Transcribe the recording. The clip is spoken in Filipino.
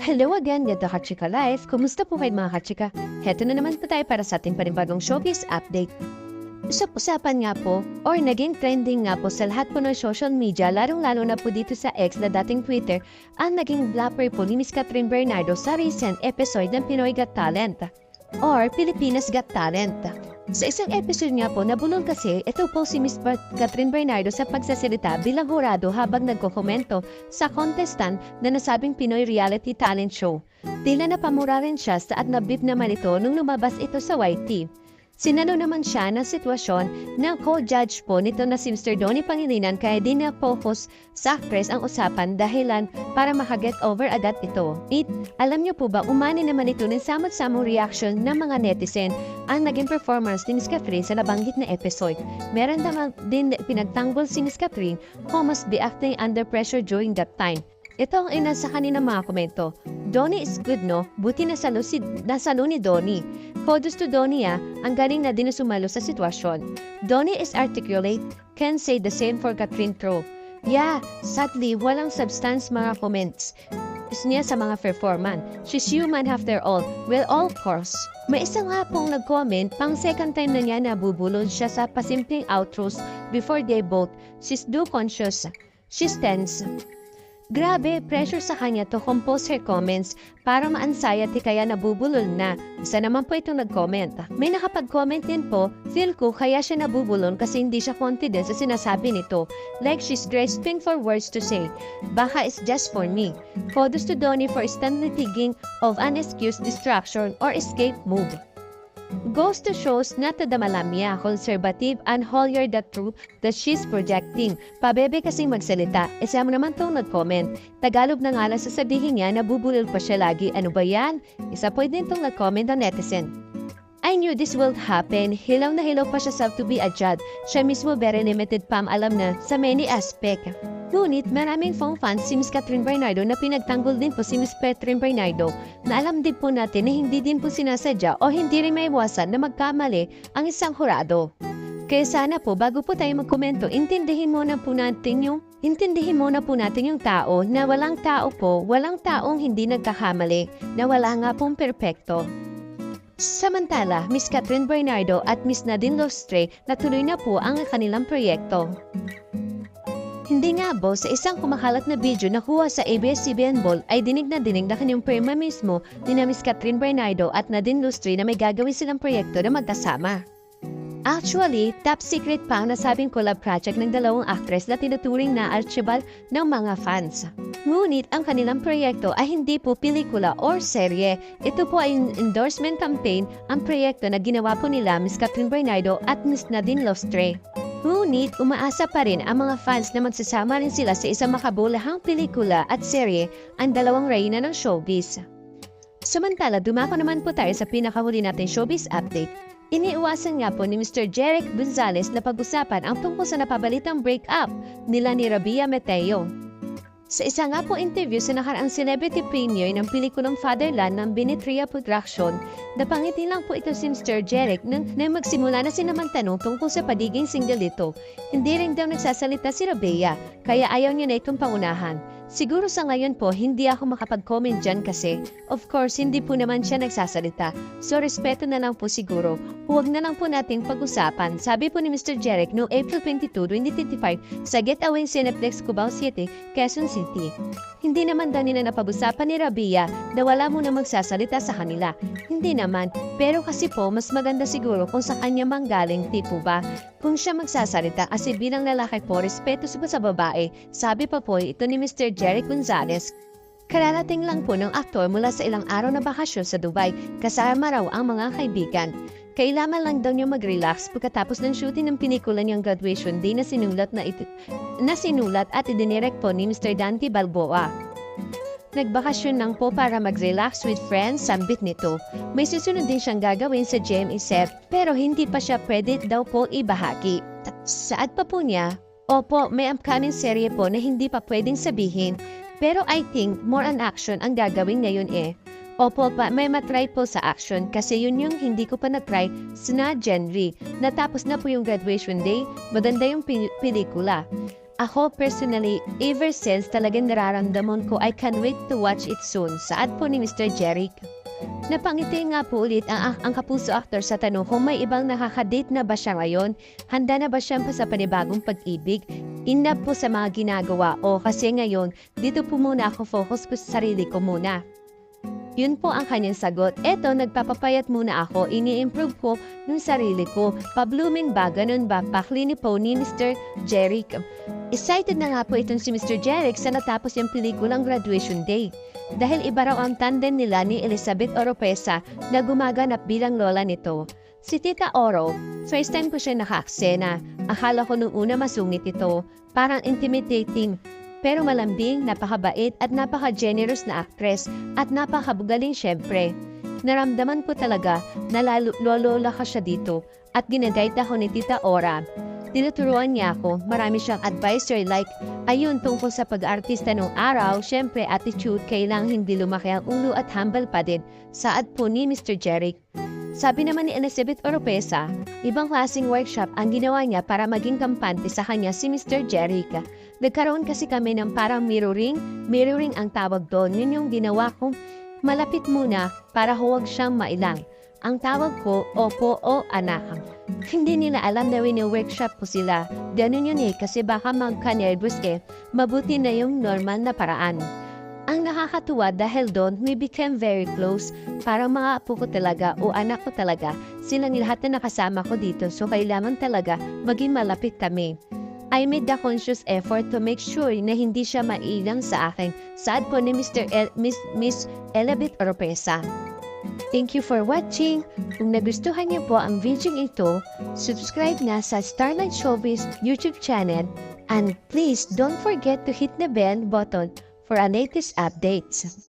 Hello again, Yado Hachika Life. Kumusta po kayo mga Hachika? Heto na naman po tayo para sa ating panibagong showbiz update. Usap-usapan nga po, or naging trending nga po sa lahat po ng social media, lalong-lalo na po dito sa X na dating Twitter, ang naging blapper po ni Miss Catherine Bernardo sa recent episode ng Pinoy Got Talent, or Pilipinas Got Talent. Sa isang episode nga po, nabulol kasi ito po si Miss Catherine Bernardo sa pagsasalita bilang hurado habang nagkokomento sa contestant na nasabing Pinoy reality talent show. Tila napamura rin siya at nabib naman ito nung lumabas ito sa YT. Sinalo naman siya ng sitwasyon ng co-judge po nito na si Mr. Donnie Pangilinan kaya di na focus sa actress ang usapan dahilan para makaget over agad ito. Alam niyo po ba, umani naman ito ng samot-samong reaction ng mga netizen ang naging performance ni Miss Catherine sa nabanggit na episode. Meron naman din pinagtanggol si Miss Catherine who must be acting under pressure during that time. Ito ang ina sa kanina mga komento. Donnie is good no? Buti nasalo ni Donnie. Kudos to Donnie ang galing na din sumalo sa sitwasyon. Donnie is articulate, can say the same for Catherine Tro. Yeah, sadly, walang substance mga comments niya sa mga performance. She's human after all. Well, of course. May isa nga pong nag-comment, pang second time na niya nabubulol siya sa pasimpleng outros before they both. She's do conscious. She's tense. Grabe, pressure sa kanya to compose her comments para ma-anxiety kaya nabubulol na. Isa naman po itong nag-comment. May nakapag-comment din po, feel ko kaya siya nabubulol kasi hindi siya confident sa sinasabi nito. Like she's grasping for words to say. Baka it's just for me. Kudos to Donnie for instantly thinking of an excuse, distraction, or escape move. Goes to shows na tadamalamya, conservative, and holier the truth that she's projecting. Pabebe kasing magsalita. Isa mo naman itong nag-comment. Tagalog na nga lang sasabihin niya, nabubulol pa siya lagi. Ano ba yan? Isa po din itong nag-comment ang netizen. I knew this will happen. Hilaw na hilaw pa siya to be a judge. Siya mismo very limited pa alam na sa many aspect. Ngunit maraming fans si Miss Catherine Bernardo na pinagtanggol din po si Miss Catherine Bernardo na alam din po natin na hindi din po sinasadya o hindi rin maiwasan na magkamali ang isang hurado. Kaya sana po bago po tayo magkomento, intindihin muna po natin yung tao na walang taong hindi nagkakamali, na wala nga pong perpekto. Samantala, Miss Catherine Bernardo at Miss Nadine Lostre natuloy na po ang kanilang proyekto. Hindi nga po, sa isang kumakalat na video na kuha sa ABS-CBN Ball ay dinig na kanyang pirma mismo ni na Miss Catherine Bernardo at Nadine Lustre na may gagawin silang proyekto na magkasama. Actually, top secret pa ang nasabing collab project ng dalawang actress na tinuturing na archibald ng mga fans. Ngunit ang kanilang proyekto ay hindi po pelikula or serye. Ito po ay endorsement campaign ang proyekto na ginawa po nila Miss Catherine Bernardo at Miss Nadine Lustre. Ngunit umaasa pa rin ang mga fans na magsasama rin sila sa isang makabulahang pelikula at serye ang dalawang reyna ng showbiz. Samantala, dumako naman po tayo sa pinakahuli nating showbiz update. Iniiwasan nga po ni Mr. Jeric Gonzalez na pag-usapan ang tungkol sa napabalitang break-up nila ni Rabia Mateo. Sa isa nga po interview sa nakaraang celebrity premiere ng pelikulang Fatherland ng Binitria Production, napangiti lang po ito si Mr. Jeric nang magsimula na sinamantanong tungkol sa pagiging single nito. Hindi rin daw nagsasalita si Rabia, kaya ayaw niya na itong pangunahan. Siguro sa ngayon po, hindi ako makapag-comment dyan kasi, of course, hindi po naman siya nagsasalita. So, respeto na lang po siguro. Huwag na lang po nating pag-usapan. Sabi po ni Mr. Jeric noong April 22, 2025 sa Getaway Cineplex Cubao City, Quezon City. Hindi naman daw nila napag-usapan ni Rabia na wala muna magsasalita sa kanila. Hindi naman, pero kasi po mas maganda siguro kung sa kanya manggaling, tipo ba? Kung siya magsasalita kasi bilang lalaki po, respeto sa babae. Sabi pa po ito ni Mr. Jeric Gonzalez. Kararating lang po ng aktor mula sa ilang araw na bakasyon sa Dubai, kasama raw ang mga kaibigan. Kailangan lang daw niya mag-relax pagkatapos ng shooting ng pelikula niyang Graduation Day na sinulat at idinirect po ni Mr. Dante Balboa. Nagbakasyon lang po para mag-relax with friends, sambit nito. May susunod din siyang gagawin sa GMA7 pero hindi pa siya pwede daw po ibahagi. Saad pa po niya, opo, may upcoming serye po na hindi pa pwedeng sabihin pero I think more on action ang gagawin ngayon eh. Opo pa, may matry po sa action kasi yun yung hindi ko pa na-try sa genre. Natapos na po yung Graduation Day, maganda yung pelikula. Ako personally, ever since talagang nararamdaman ko, I can't wait to watch it soon. Saad po ni Mr. Jeric. Napangiti nga po ulit ang kapuso actor sa tanong kung may ibang nakakadate na ba siya ngayon, handa na ba siya pa sa panibagong pag-ibig, enough po sa mga ginagawa o kasi ngayon, dito po muna ako focus ko sa sarili ko muna. Yun po ang kanyang sagot. Eto, nagpapapayat muna ako, ini-improve ko ng sarili ko. Pa-blooming ba, ganun ba, paklini po ni Mr. Jeric. Excited na nga po itong si Mr. Jeric sa natapos yung pelikulang Graduation Day. Dahil iba raw ang tandem nila ni Elizabeth Oropesa na gumaganap bilang lola nito. Si Tita Oro, first time ko siya nakaaksena. Akala ko nung una masungit ito, parang intimidating. Pero malambing, napakabait at napaka-generous na actress at napakagaling syempre. Naramdaman ko talaga na lolola ka siya dito at ginagayt ako ni Tita Ora. Tinuturuan niya ako, marami siyang advisor like, ayun tungkol sa pag-artista nung araw, syempre attitude, kailangang hindi lumaki ang ulo at humble pa din, saad po ni Mr. Jeric. Sabi naman ni Elizabeth Oropesa, ibang klaseng workshop ang ginawa niya para maging kampante sa kanya si Mr. Jeric. Nagkaroon kasi kami ng parang mirroring ang tawag doon, yun yung ginawa kong malapit muna para huwag siyang mailang. Ang tawag ko, opo o anak. Hindi nila alam na wini-workshop ko sila. Ganun yun kasi baka magka-nervous mabuti na yung normal na paraan. Ang nakakatuwa dahil doon, we became very close. Parang mga apo ko talaga o anak ko talaga. Silang lahat na nakasama ko dito so kailangan talaga maging malapit kami. I made the conscious effort to make sure na hindi siya mailang sa akin. Saad po ni Miss Elizabeth Oropesa. Thank you for watching. Kung nagustuhan niyo po ang video ito, subscribe na sa Starlight Showbiz YouTube channel and please don't forget to hit the bell button for our latest updates.